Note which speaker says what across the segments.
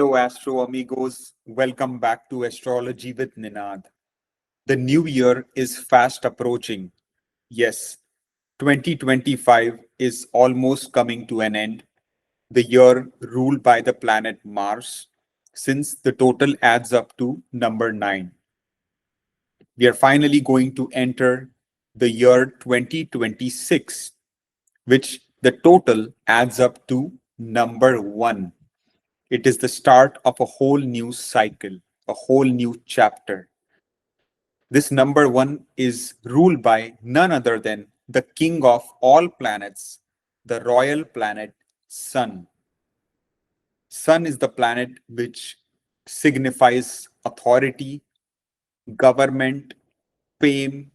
Speaker 1: Hello, Astro Amigos. Welcome back to Astrology with Ninad. The new year is fast approaching. Yes, 2025 is almost coming to an end. The year ruled by the planet Mars, since the total adds up to number 9. We are finally going to enter the year 2026, which the total adds up to number 1. It is the start of a whole new cycle, a whole new chapter. This number 1 is ruled by none other than the king of all planets, the royal planet Sun. Sun is the planet which signifies authority, government, fame,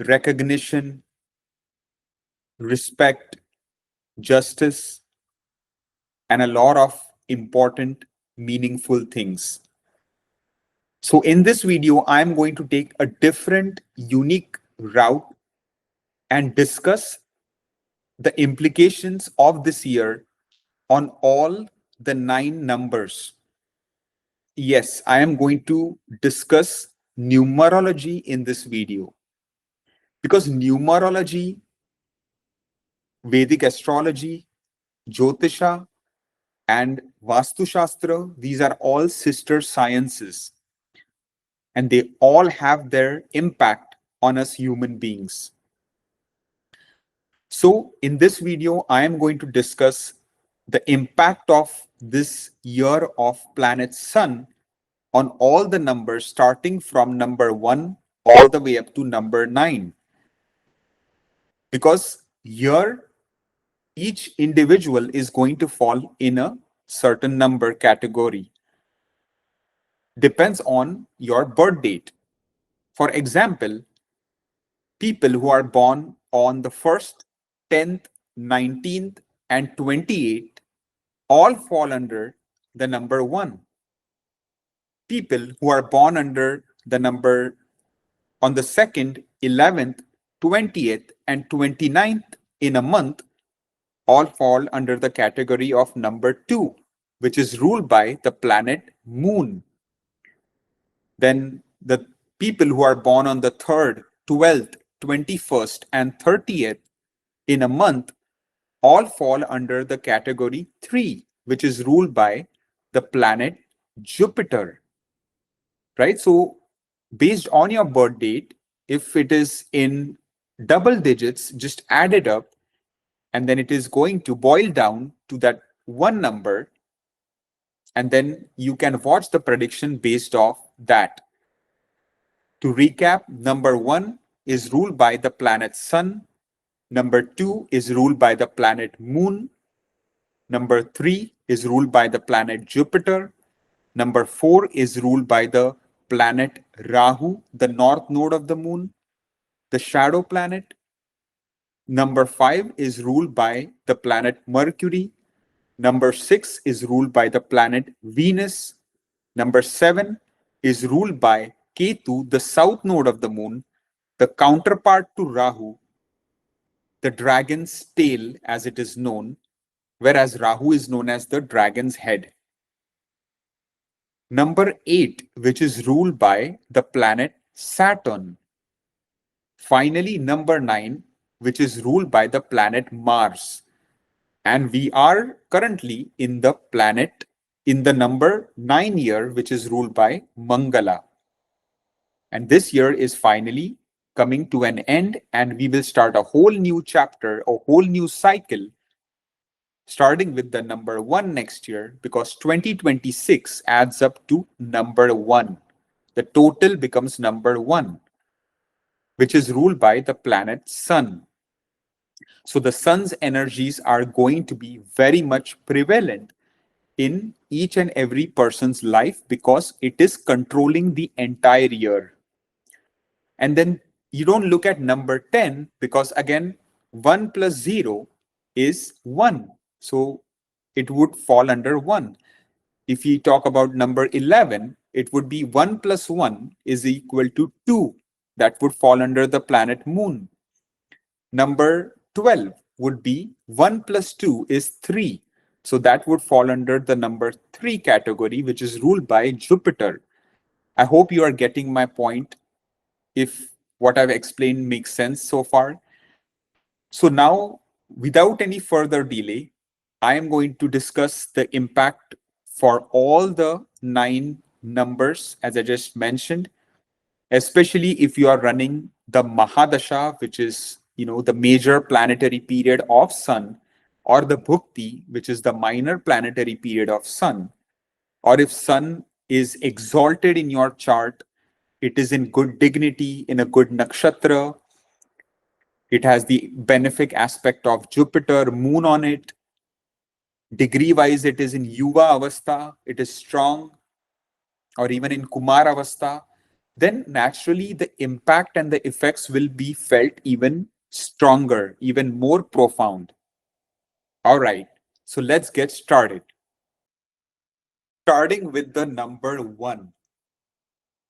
Speaker 1: recognition, respect, justice, and a lot of important, meaningful things. So in this video, I'm going to take a different, unique route and discuss the implications of this year on all the 9 numbers. Yes, I am going to discuss numerology in this video because numerology, Vedic astrology, Jyotisha, and Vastu Shastra, these are all sister sciences, and they all have their impact on us human beings. So in this video, I am going to discuss the impact of this year of planet Sun on all the numbers starting from number 1 all the way up to number 9. Because here, each individual is going to fall in a certain number category. Depends on your birth date. For example, people who are born on the 1st, 10th, 19th, and 28th all fall under the number 1. People who are born under the number on the 2nd, 11th, 20th, and 29th in a month all fall under the category of number 2, which is ruled by the planet Moon. Then the people who are born on the 3rd, 12th, 21st, and 30th in a month all fall under the category 3, which is ruled by the planet Jupiter. Right? So, based on your birth date, if it is in double digits, just add it up, and then it is going to boil down to that one number. And then you can watch the prediction based off that. To recap, number 1 is ruled by the planet Sun. Number 2 is ruled by the planet Moon. Number 3 is ruled by the planet Jupiter. Number 4 is ruled by the planet Rahu, the north node of the moon, the shadow planet. Number 5 is ruled by the planet Mercury. Number 6 is ruled by the planet Venus. Number 7 is ruled by Ketu, the south node of the moon, the counterpart to Rahu, the dragon's tail as it is known, whereas Rahu is known as the dragon's head. Number 8, which is ruled by the planet Saturn. Finally, number 9, which is ruled by the planet Mars. And we are currently in the number 9 year, which is ruled by Mangala. And this year is finally coming to an end, and we will start a whole new chapter, a whole new cycle, starting with the number 1 next year, because 2026 adds up to number 1. The total becomes number 1, which is ruled by the planet Sun. So the Sun's energies are going to be very much prevalent in each and every person's life because it is controlling the entire year. And then you don't look at number 10 because again, 1 plus 0 is 1. So it would fall under 1. If we talk about number 11, it would be 1 plus 1 is equal to 2. That would fall under the planet Moon. Number 12 would be 1 plus 2 is 3. So that would fall under the number 3 category, which is ruled by Jupiter. I hope you are getting my point. If what I've explained makes sense so far. So now, without any further delay, I am going to discuss the impact for all the 9 numbers, as I just mentioned, especially if you are running the Mahadasha, which is, the major planetary period of Sun, or the Bhukti, which is the minor planetary period of Sun, or if Sun is exalted in your chart, it is in good dignity, in a good nakshatra, it has the benefic aspect of Jupiter, Moon on it. Degree wise, it is in Yuva Avastha, it is strong, or even in Kumar Avastha. Then naturally, the impact and the effects will be felt even stronger, even more profound. All right, so let's get started. Starting with the number 1.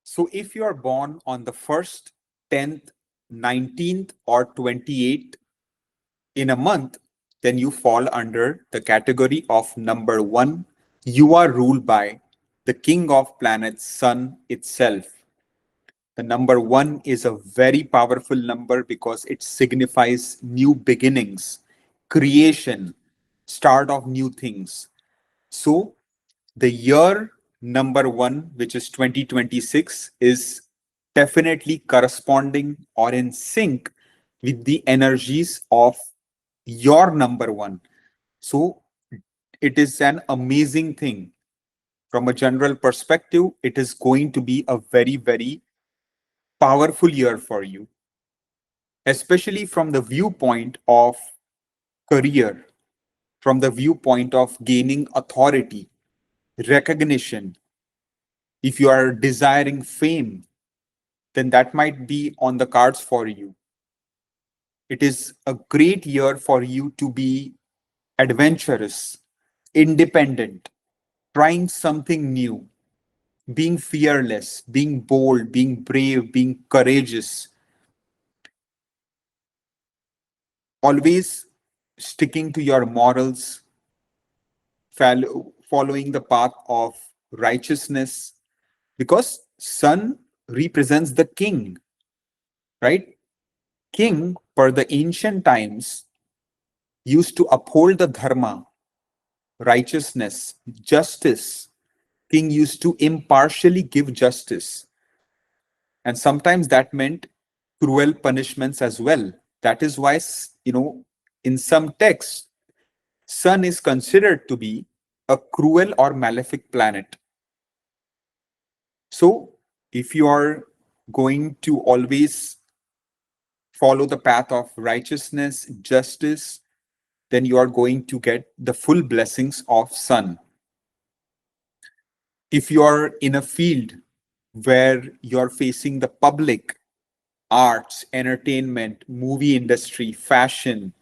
Speaker 1: So if you are born on the 1st, 10th, 19th, or 28th in a month, then you fall under the category of number 1. You are ruled by the king of planets, Sun itself. The number 1 is a very powerful number because it signifies new beginnings, creation, start of new things. So the year number 1, which is 2026, is definitely corresponding or in sync with the energies of your number 1. So it is an amazing thing. From a general perspective, it is going to be a very, very powerful year for you, especially from the viewpoint of career, from the viewpoint of gaining authority, recognition. If you are desiring fame, then that might be on the cards for you. It is a great year for you to be adventurous, independent, trying something new, being fearless, being bold, being brave, being courageous, always sticking to your morals, following the path of righteousness, because sun represents the king, right? King, per the ancient times, used to uphold the dharma, righteousness, justice. King used to impartially give justice. And sometimes that meant cruel punishments as well. That is why, in some texts, Sun is considered to be a cruel or malefic planet. So, if you are going to always follow the path of righteousness, justice, then you are going to get the full blessings of Sun. If you are in a field where you're facing the public, arts, entertainment, movie industry, fashion,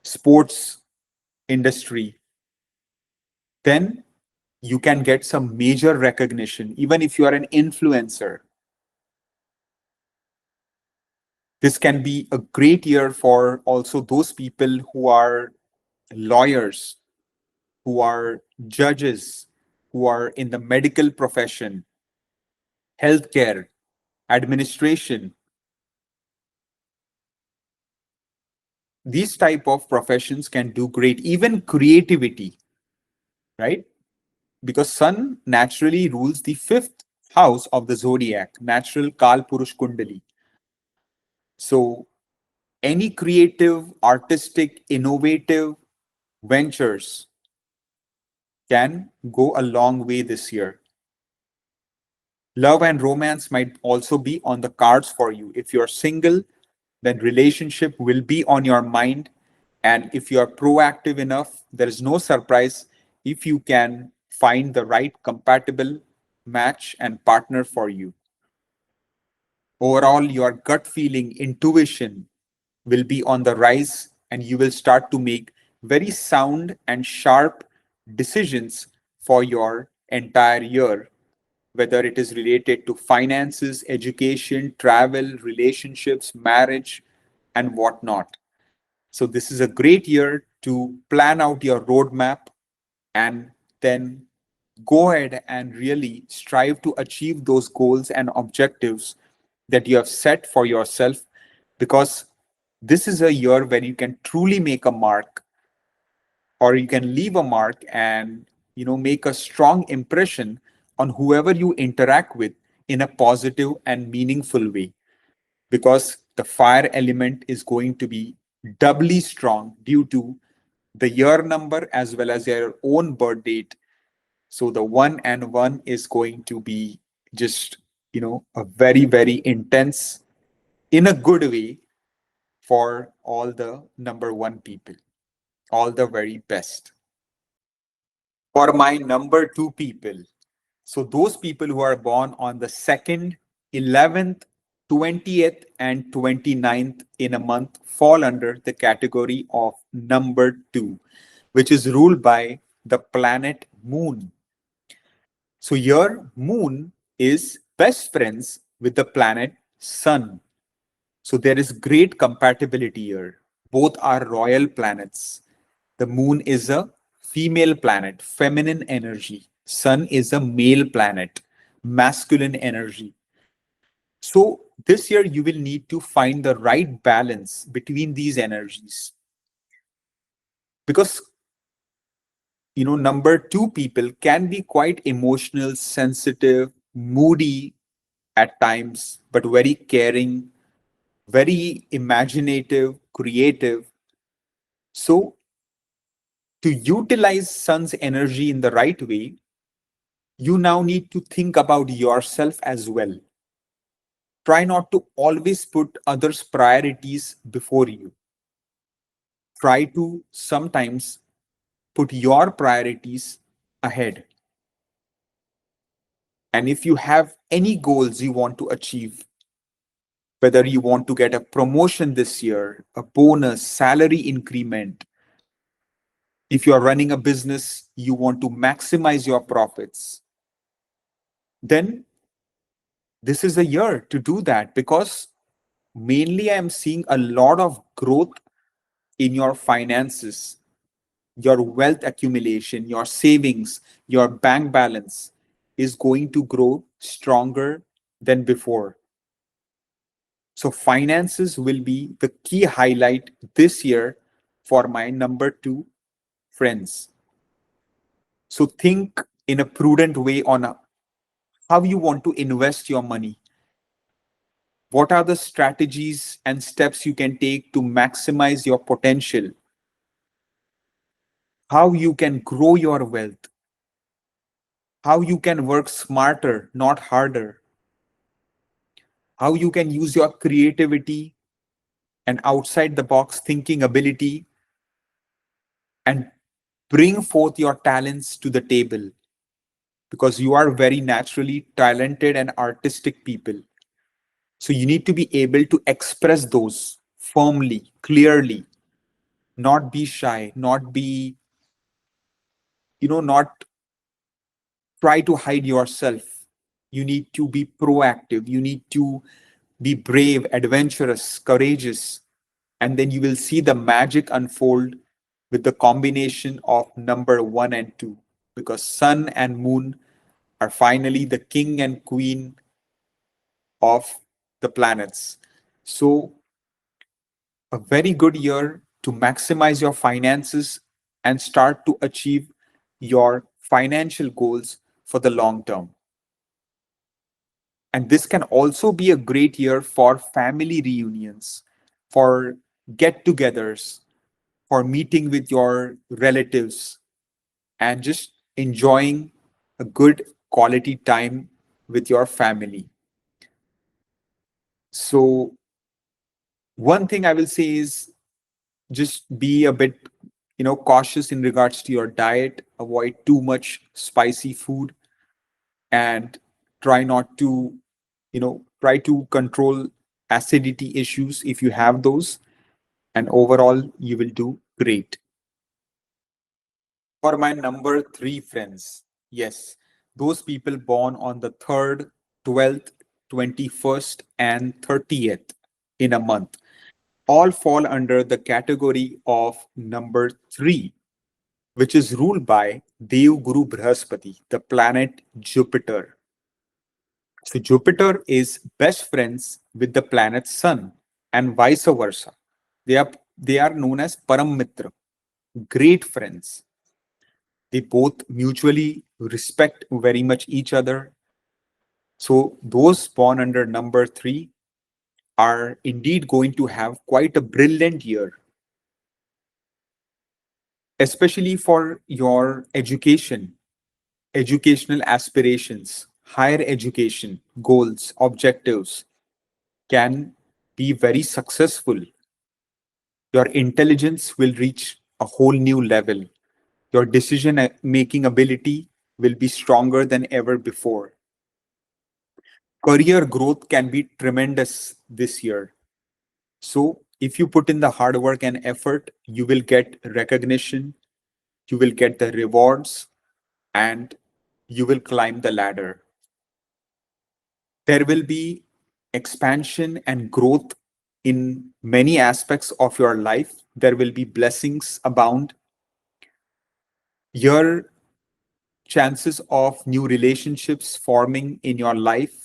Speaker 1: sports industry, then you can get some major recognition, even if you are an influencer. This can be a great year for also those people who are lawyers, who are judges, who are in the medical profession, healthcare, administration. These type of professions can do great, even creativity, right? Because Sun naturally rules the 5th house of the zodiac, natural Kal Purush Kundali. So any creative, artistic, innovative ventures can go a long way this year. Love and romance might also be on the cards for you. If you're single, then relationship will be on your mind. And if you are proactive enough, there is no surprise if you can find the right compatible match and partner for you. Overall, your gut feeling, intuition will be on the rise, and you will start to make very sound and sharp decisions for your entire year, whether it is related to finances, education, travel, relationships, marriage, and whatnot. So, this is a great year to plan out your roadmap and then go ahead and really strive to achieve those goals and objectives that you have set for yourself, because this is a year where you can truly make a mark, or you can leave a mark and make a strong impression on whoever you interact with in a positive and meaningful way, because the fire element is going to be doubly strong due to the year number as well as your own birth date. So the 1 and 1 is going to be just a very very intense, in a good way, for all the number 1 people. All the very best. For my number 2 people, so those people who are born on the 2nd, 11th, 20th, and 29th in a month fall under the category of number 2, which is ruled by the planet Moon. So your Moon is best friends with the planet Sun. So there is great compatibility here. Both are royal planets. The Moon is a female planet, feminine energy. Sun is a male planet, masculine energy. So this year you will need to find the right balance between these energies, because number 2 people can be quite emotional, sensitive, moody at times, but very caring, very imaginative, creative. So to utilize Sun's energy in the right way, you now need to think about yourself as well. Try not to always put others' priorities before you. Try to sometimes put your priorities ahead. And if you have any goals you want to achieve, whether you want to get a promotion this year, a bonus, salary increment, if you are running a business, you want to maximize your profits, then this is a year to do that, because mainly I am seeing a lot of growth in your finances, your wealth accumulation, your savings, your bank balance is going to grow stronger than before. So finances will be the key highlight this year for my number 2 friends. So think in a prudent way on how you want to invest your money. What are the strategies and steps you can take to maximize your potential? How you can grow your wealth? How you can work smarter, not harder? How you can use your creativity and outside the box thinking ability and bring forth your talents to the table, because you are very naturally talented and artistic people. So you need to be able to express those firmly, clearly, not be shy, not be, not try to hide yourself. You need to be proactive. You need to be brave, adventurous, courageous. And then you will see the magic unfold with the combination of number 1 and 2, because Sun and Moon are finally the king and queen of the planets. So, a very good year to maximize your finances and start to achieve your financial goals for the long term. And this can also be a great year for family reunions, for get togethers, for meeting with your relatives, and just enjoying a good quality time with your family. So, one thing I will say is just be a bit cautious in regards to your diet. Avoid too much spicy food, and try not to try to control acidity issues if you have those, and overall you will do great. For my number 3 friends, yes, those people born on the 3rd, 12th, 21st, and 30th in a month. all fall under the category of number 3, which is ruled by Dev Guru Brihaspati, the planet Jupiter. So Jupiter is best friends with the planet Sun and vice versa. They are known as Param Mitra, great friends. They both mutually respect very much each other. So those born under number 3 are indeed going to have quite a brilliant year, especially for your education, educational aspirations, higher education, goals, objectives can be very successful. Your intelligence will reach a whole new level. Your decision making ability will be stronger than ever before. Career growth can be tremendous this year. So, if you put in the hard work and effort, you will get recognition, you will get the rewards, and you will climb the ladder. There will be expansion and growth in many aspects of your life. There will be blessings abound. Your chances of new relationships forming in your life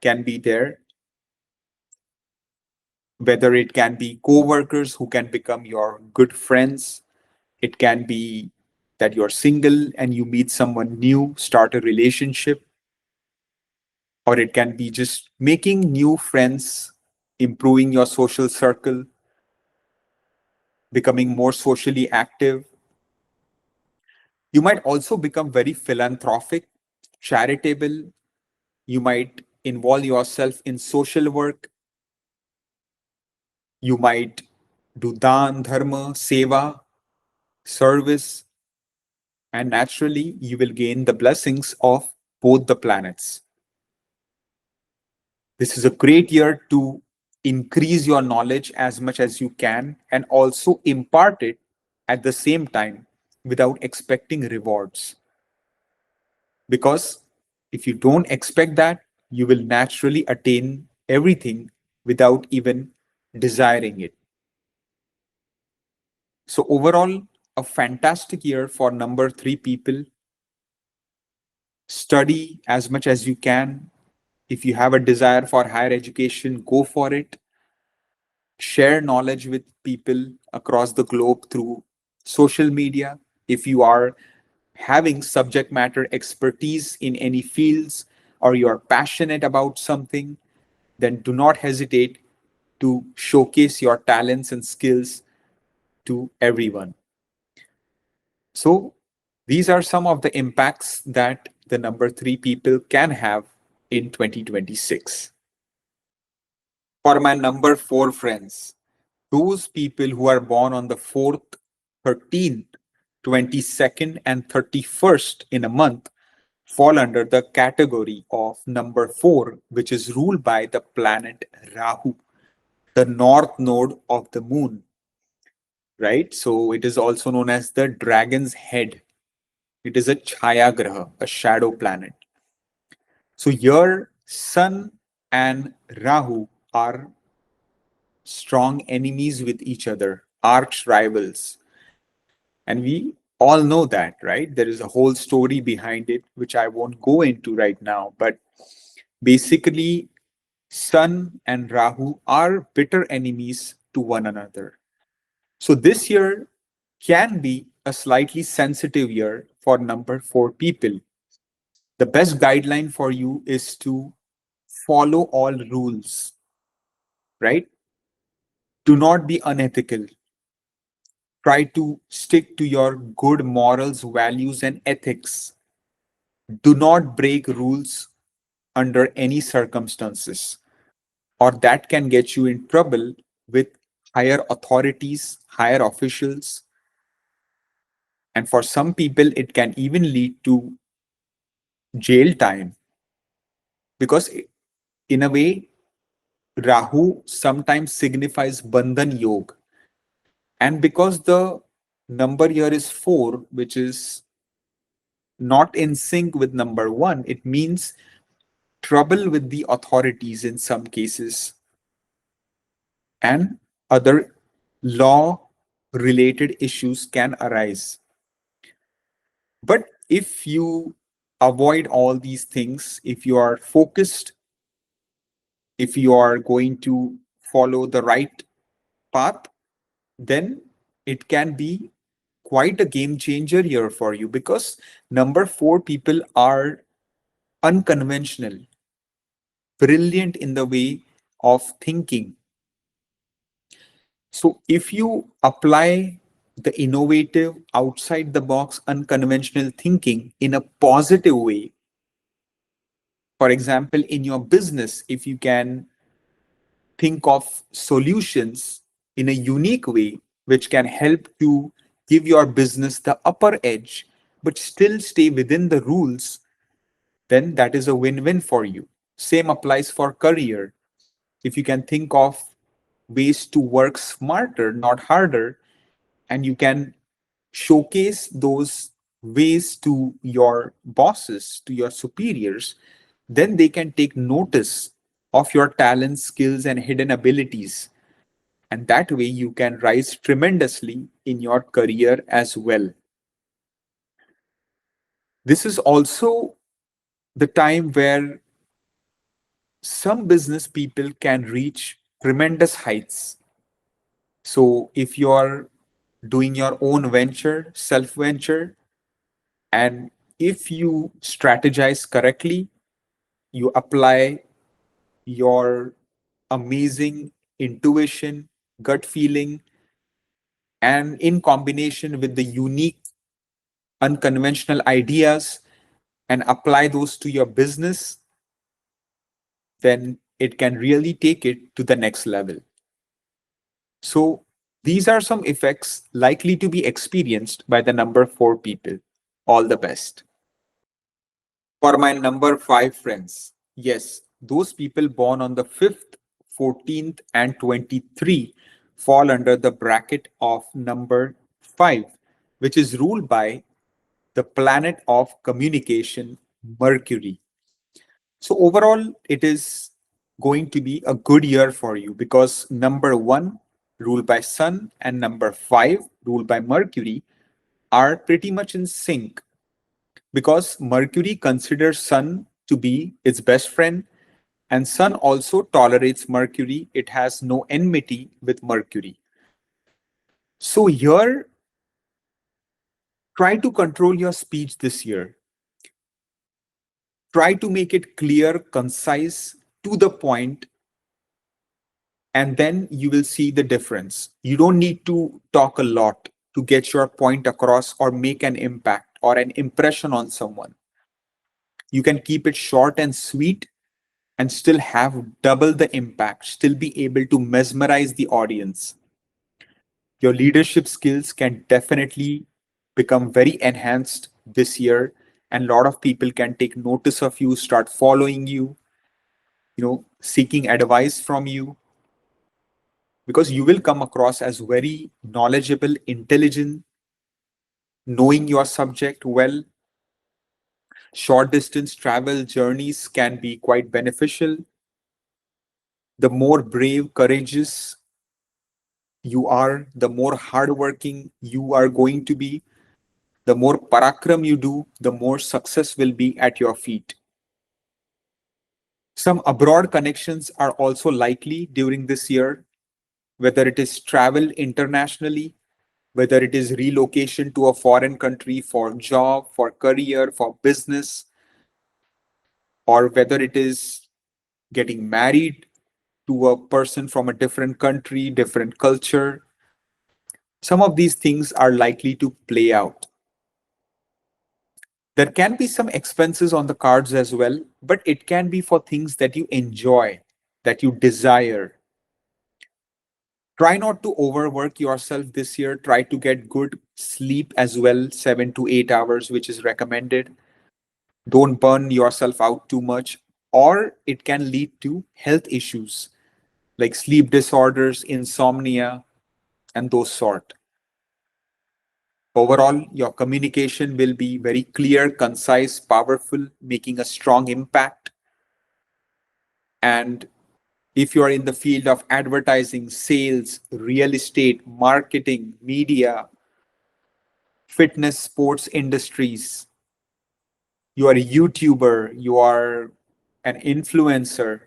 Speaker 1: can be there, whether it can be co-workers who can become your good friends. It can be that you're single and you meet someone new, start a relationship, or it can be just making new friends, improving your social circle, becoming more socially active. You might also become very philanthropic, charitable. You might involve yourself in social work. You might do dan, dharma, seva, service, and naturally, you will gain the blessings of both the planets. This is a great year to increase your knowledge as much as you can and also impart it at the same time without expecting rewards. Because if you don't expect that, you will naturally attain everything without even desiring it. So, overall, a fantastic year for number 3 people. Study as much as you can. If you have a desire for higher education, go for it. Share knowledge with people across the globe through social media. If you are having subject matter expertise in any fields or you are passionate about something, then do not hesitate to showcase your talents and skills to everyone. So, these are some of the impacts that the number 3 people can have in 2026. For my number 4 friends, those people who are born on the 4th, 13th, 22nd, and 31st in a month fall under the category of number 4, which is ruled by the planet Rahu, the north node of the moon, right? So it is also known as the dragon's head. It is a Chaya Graha, a shadow planet. So your Sun and Rahu are strong enemies with each other, arch rivals. And we all know that, right? There is a whole story behind it, which I won't go into right now. But basically, Sun and Rahu are bitter enemies to one another. So this year can be a slightly sensitive year for number 4 people. The best guideline for you is to follow all rules, right? Do not be unethical. Try to stick to your good morals, values, and ethics. Do not break rules under any circumstances, or that can get you in trouble with higher authorities, higher officials. And for some people, it can even lead to jail time because, in a way, Rahu sometimes signifies Bandhan Yog. And because the number here is 4, which is not in sync with number 1, it means trouble with the authorities in some cases. And other law related issues can arise. But if you avoid all these things, if you are focused, if you are going to follow the right path, then it can be quite a game changer here for you, because number four people are unconventional, brilliant in the way of thinking. So if you apply the innovative, outside the box, unconventional thinking in a positive way, for example, in your business, if you can think of solutions in a unique way, which can help to give your business the upper edge, but still stay within the rules, then that is a win-win for you. Same applies for career. If you can think of ways to work smarter, not harder, and you can showcase those ways to your bosses, to your superiors, then they can take notice of your talents, skills, and hidden abilities. And that way you can rise tremendously in your career as well. This is also the time where some business people can reach tremendous heights. So if you're doing your own venture, self venture, and if you strategize correctly, you apply your amazing intuition, gut feeling, and in combination with the unique, unconventional ideas, and apply those to your business, then it can really take it to the next level. So, these are some effects likely to be experienced by the number four people. All the best. For my number five friends, yes, those people born on the 5th, 14th, and 23 fall under the bracket of number five, which is ruled by the planet of communication, Mercury. So, overall, it is going to be a good year for you, because number one, ruled by Sun, and number five, ruled by Mercury, are pretty much in sync, because Mercury considers Sun to be its best friend, and Sun also tolerates Mercury. It has no enmity with Mercury. So here, try to control your speech this year. Try to make it clear, concise, to the point, and then you will see the difference. You don't need to talk a lot to get your point across or make an impact or an impression on someone. You can keep it short and sweet and still have double the impact, still be able to mesmerize the audience. Your leadership skills can definitely become very enhanced this year, and a lot of people can take notice of you, start following you, seeking advice from you, because you will come across as very knowledgeable, intelligent, knowing your subject well. Short distance travel journeys can be quite beneficial. The more brave, courageous you are, the more hardworking you are going to be. The more parakram you do, the more success will be at your feet. Some abroad connections are also likely during this year, whether it is travel internationally, whether it is relocation to a foreign country for job, for career, for business, or whether it is getting married to a person from a different country, different culture. Some of these things are likely to play out. There can be some expenses on the cards as well, but it can be for things that you enjoy, that you desire. Try not to overwork yourself this year. Try to get good sleep as well, 7 to 8 hours, which is recommended. Don't burn yourself out too much, or it can lead to health issues like sleep disorders, insomnia, and those sort. Overall, your communication will be very clear, concise, powerful, making a strong impact. And If you are in the field of advertising, sales, real estate, marketing, media, fitness, sports industries, you are a YouTuber, you are an influencer,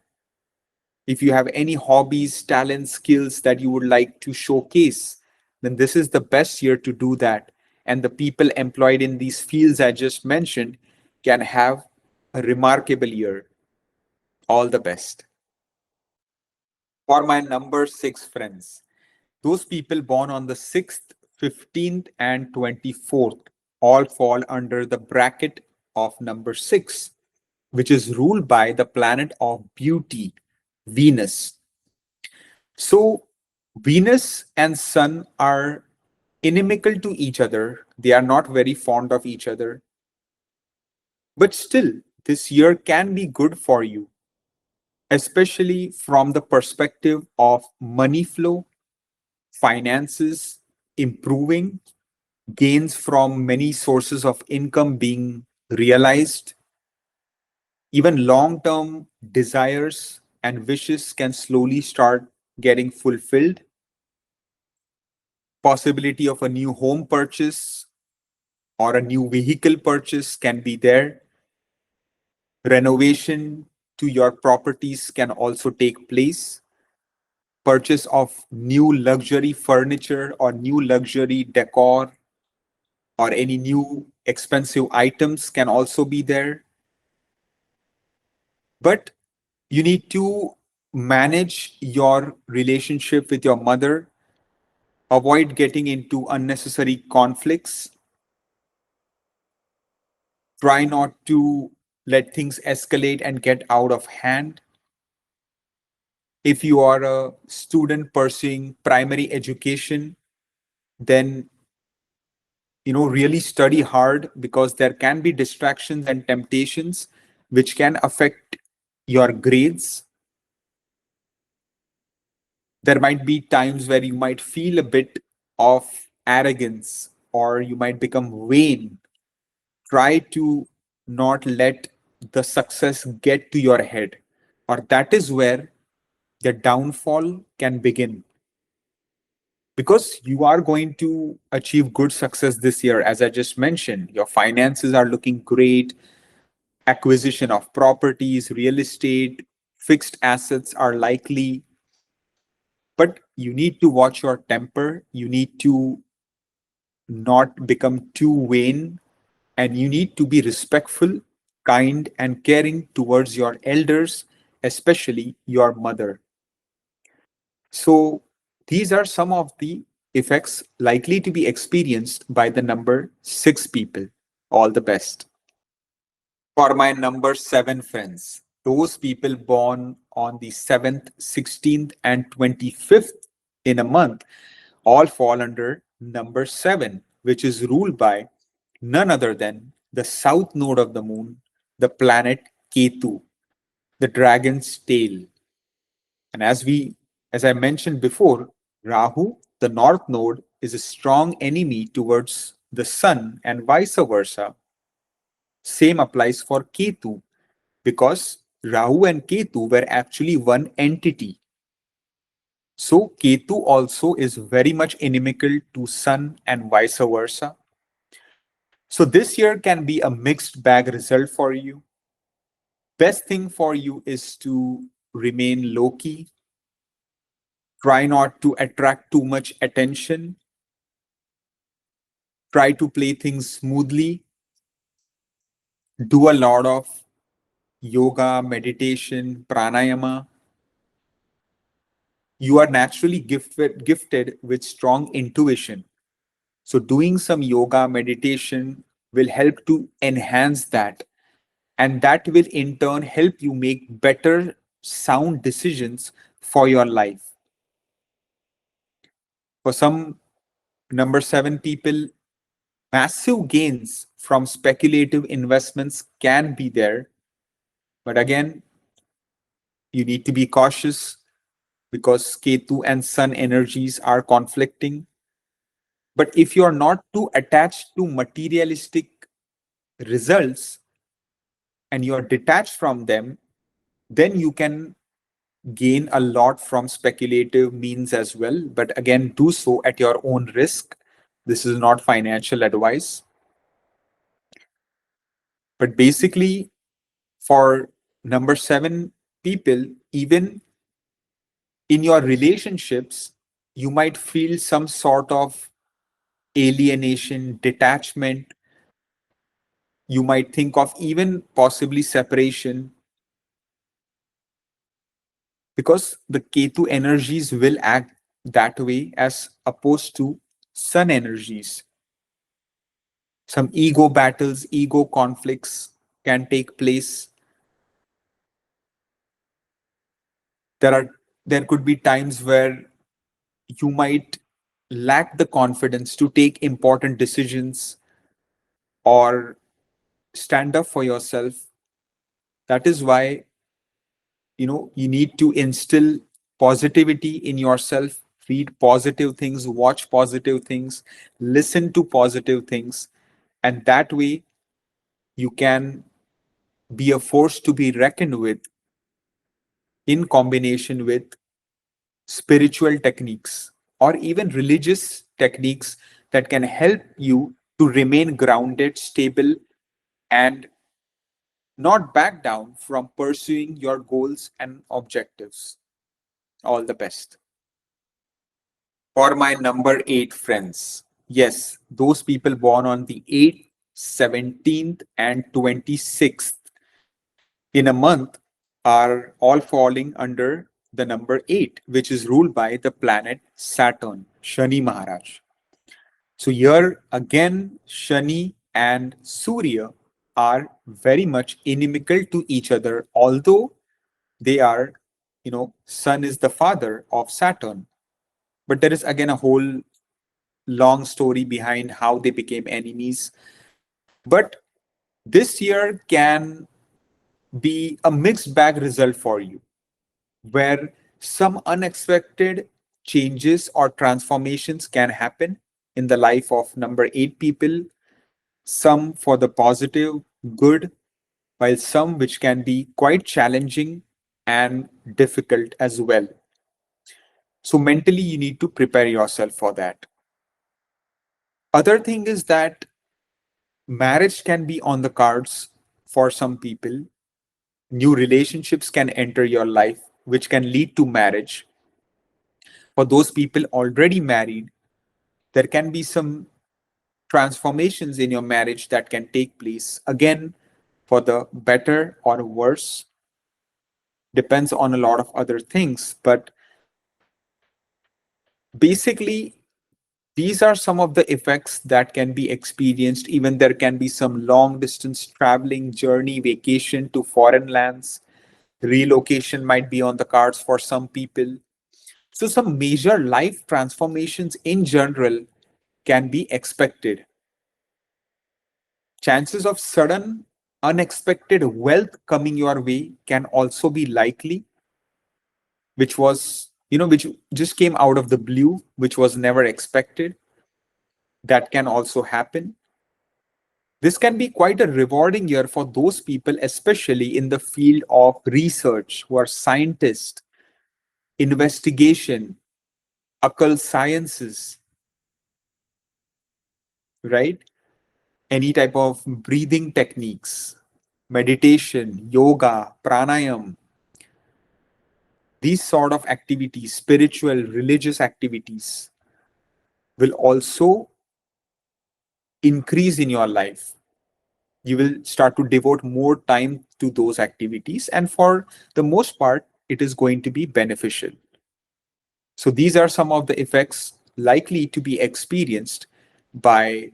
Speaker 1: if you have any hobbies, talents, skills that you would like to showcase, then this is the best year to do that. And the people employed in these fields I just mentioned can have a remarkable year. All the best. For my number six friends, those people born on the 6th, 15th, and 24th all fall under the bracket of number six, which is ruled by the planet of beauty, Venus. So, Venus and Sun are inimical to each other. They are not very fond of each other. But still, this year can be good for you, especially from the perspective of money flow, finances improving, gains from many sources of income being realized. Even long term desires and wishes can slowly start getting fulfilled. Possibility of a new home purchase or a new vehicle purchase can be there. Renovation to your properties can also take place. Purchase of new luxury furniture or new luxury decor or any new expensive items can also be there. But you need to manage your relationship with your mother, avoid getting into unnecessary conflicts, try not to let things escalate and get out of hand. If you are a student pursuing primary education, then really study hard because there can be distractions and temptations which can affect your grades. There might be times where you might feel a bit of arrogance or you might become vain. Try to not let the success get to your head, or that is where the downfall can begin, because you are going to achieve good success this year. As I just mentioned, your finances are looking great. Acquisition of properties, real estate, fixed assets are likely, but you need to watch your temper. You need to not become too vain, and you need to be respectful, kind, and caring towards your elders, especially your mother. So, these are some of the effects likely to be experienced by the number six people. All the best. For my number seven friends, those people born on the 7th, 16th, and 25th in a month all fall under number seven, which is ruled by none other than the south node of the moon, the planet Ketu, the dragon's tail. And as I mentioned before, Rahu, the north node, is a strong enemy towards the sun and vice versa. Same applies for Ketu because Rahu and Ketu were actually one entity. So Ketu also is very much inimical to sun and vice versa. So this year can be a mixed bag result for you. Best thing for you is to remain low key. Try not to attract too much attention. Try to play things smoothly. Do a lot of yoga, meditation, pranayama. You are naturally gifted with strong intuition. So doing some yoga, meditation will help to enhance that. And that will in turn help you make better sound decisions for your life. For some number seven people, massive gains from speculative investments can be there. But again, you need to be cautious because Ketu and Sun energies are conflicting. But if you are not too attached to materialistic results and you are detached from them, then you can gain a lot from speculative means as well, but again, do so at your own risk. This is not financial advice. But basically, for number seven people, even in your relationships, you might feel some sort of alienation, detachment. You might think of even possibly separation because the Ketu energies will act that way as opposed to Sun energies. Some ego battles, ego conflicts can take place. There could be times where you might lack the confidence to take important decisions or stand up for yourself. That is why you need to instill positivity in yourself, read positive things, watch positive things, listen to positive things, and that way you can be a force to be reckoned with in combination with spiritual techniques or even religious techniques that can help you to remain grounded, stable, and not back down from pursuing your goals and objectives. All the best. For my number eight friends, yes, those people born on the 8th, 17th, and 26th in a month are all falling under the number 8, which is ruled by the planet Saturn, Shani Maharaj. So here again, Shani and Surya are very much inimical to each other, although they are, Sun is the father of Saturn. But there is again a whole long story behind how they became enemies. But this year can be a mixed bag result for you, where some unexpected changes or transformations can happen in the life of number 8 people, some for the positive, good, while some which can be quite challenging and difficult as well. So mentally, you need to prepare yourself for that. Other thing is that marriage can be on the cards for some people. New relationships can enter your life, which can lead to marriage. For those people already married, there can be some transformations in your marriage that can take place. Again, for the better or worse, depends on a lot of other things. But basically, these are some of the effects that can be experienced. Even there can be some long distance traveling, journey, vacation to foreign lands. Relocation might be on the cards for some people. So, some major life transformations in general can be expected. Chances of sudden, unexpected wealth coming your way can also be likely, which just came out of the blue, which was never expected. That can also happen. This can be quite a rewarding year for those people, especially in the field of research, who are scientists, investigation, occult sciences, right? Any type of breathing techniques, meditation, yoga, pranayam, these sort of activities, spiritual, religious activities, will also increase in your life. You will start to devote more time to those activities, and for the most part, it is going to be beneficial. So, these are some of the effects likely to be experienced by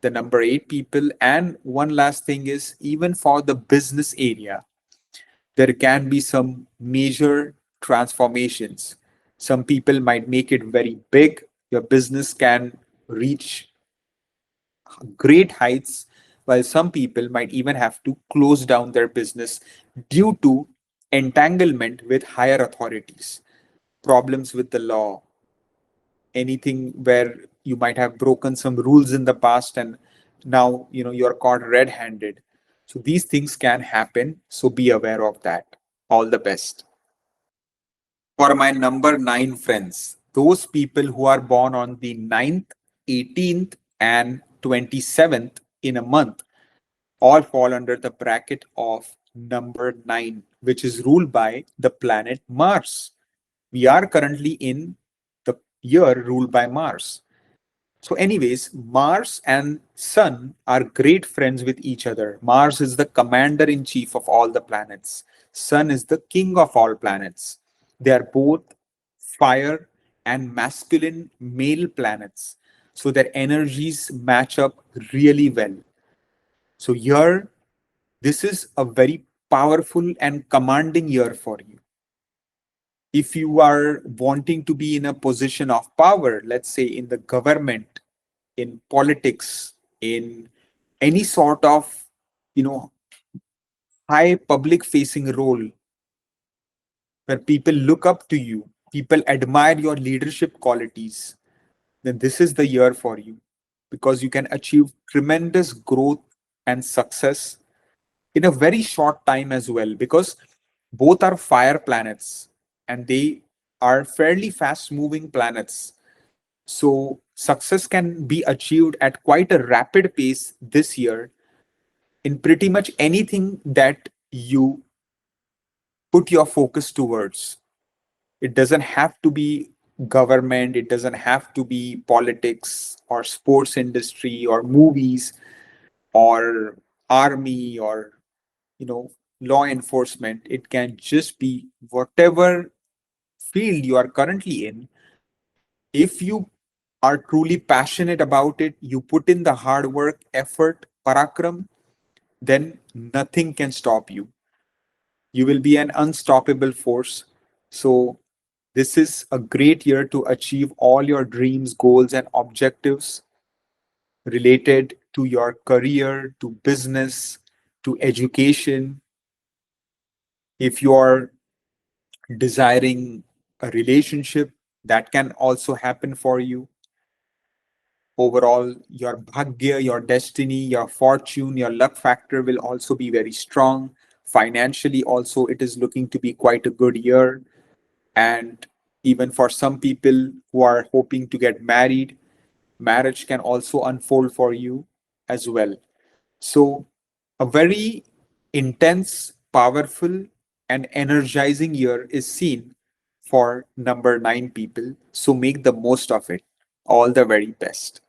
Speaker 1: the number 8 people. And one last thing is, even for the business area, there can be some major transformations. Some people might make it very big. Your business can reach great heights, while some people might even have to close down their business due to entanglement with higher authorities, problems with the law, anything where you might have broken some rules in the past and now you're caught red-handed. So these things can happen, so be aware of that. All the best. For my number nine friends, those people who are born on the 9th, 18th, and 27th in a month all fall under the bracket of number nine, which is ruled by the planet Mars. We are currently in the year ruled by Mars. So, anyways, Mars and Sun are great friends with each other. Mars is the commander in chief of all the planets, Sun is the king of all planets. They are both fire and masculine male planets. So, their energies match up really well. So, here, this is a very powerful and commanding year for you. If you are wanting to be in a position of power, let's say in the government, in politics, in any sort of, you know, high public facing role where people look up to you, people admire your leadership qualities, then this is the year for you because you can achieve tremendous growth and success in a very short time as well, because both are fire planets and they are fairly fast moving planets. So success can be achieved at quite a rapid pace this year in pretty much anything that you put your focus towards. It doesn't have to be government, it doesn't have to be politics or sports industry or movies or army or, you know, law enforcement. It can just be whatever field you are currently in. If you are truly passionate about it, you put in the hard work, effort, parakram, then nothing can stop you. You will be an unstoppable force. So, this is a great year to achieve all your dreams, goals, and objectives related to your career, to business, to education. If you are desiring a relationship, that can also happen for you. Overall, your bhagya, your destiny, your fortune, your luck factor will also be very strong. Financially, also, it is looking to be quite a good year. And even for some people who are hoping to get married, marriage can also unfold for you as well. So, a very intense, powerful, and energizing year is seen for number nine people. So, make the most of it. All the very best.